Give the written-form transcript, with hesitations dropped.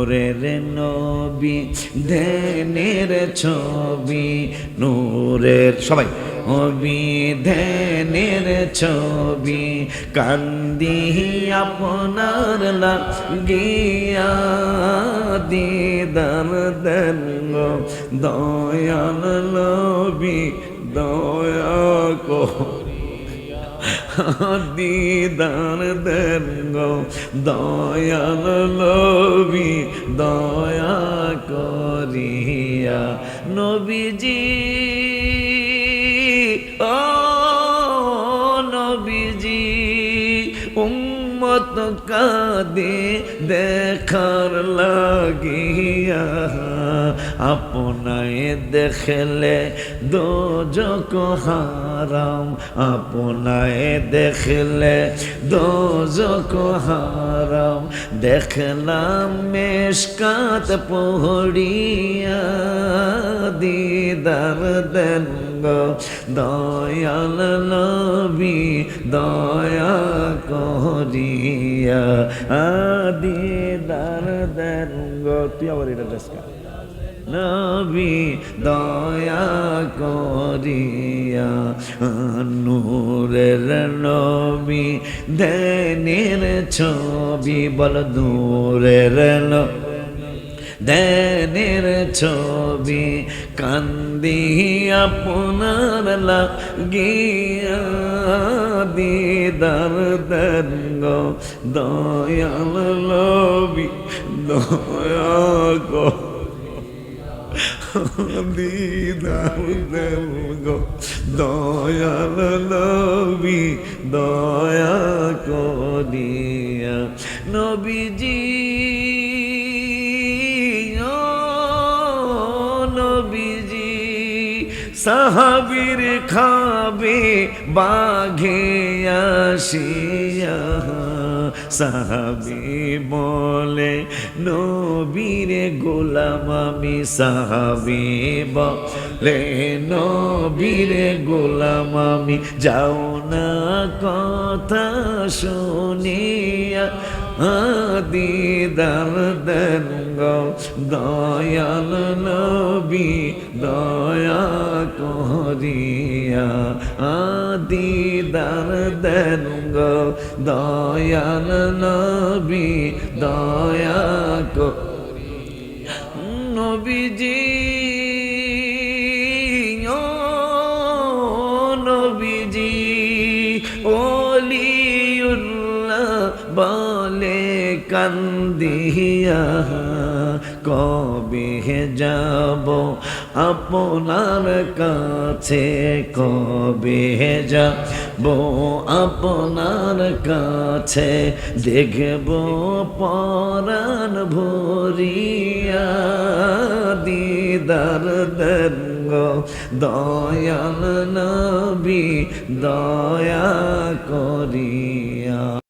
নূরের নবী ধ্যানের ছবি নূরের সবাই নবী ধ্যানের ছবি কান্দি আপনার লাগিয়া দিদার দেন গো দয়াল নবী দয়া দিদার দেন গো দয়াল নবী দয়া করিয়া নবীজি ও নবীজি উম্মত কাঁদে দেখার লাগিয়া আপনায় দেখলে দোজক হারাম আপনায় দেখলে দোজক হারাম দেখলাম মেশকাত পড়িয়া দিদার দেন গো দয়াল নবী দয়া করিয়া দিদার দেন গো তুই আবার এটা দেশকা নবী দয়া করিয়া নূরের নবী ধ্যানের ছবি বল নূরের ধ্যানের ছবি কান্দি আপনার লাগিয়া দিদার দেন গো দয়াল নবী দয়া গো দিদার দেন গো দয়াল নবী দয়া করিয়া নবীজি নবীজি সাহাবীর খাবে বাঘে আসিয়া সাহাবী বলে নবীর গোলাম আমি সাহাবী বলে নবীর গোলাম আমি যাও না কথা শুনিয়া দিদার দেন গো দয়াল নবী দয়া করিয়া দিদার দেন গো দয়াল নবী দয়া করিয়া নবীজি ও নবীজি ওলিউল্লাহ বলে কান্দিয়া কবে যাব আপনার কাছে কবে যাব আপনার কাছে দেখব পরাণ ভরিয়া দিদার দেন গো দয়াল নবী দয়া করিয়া।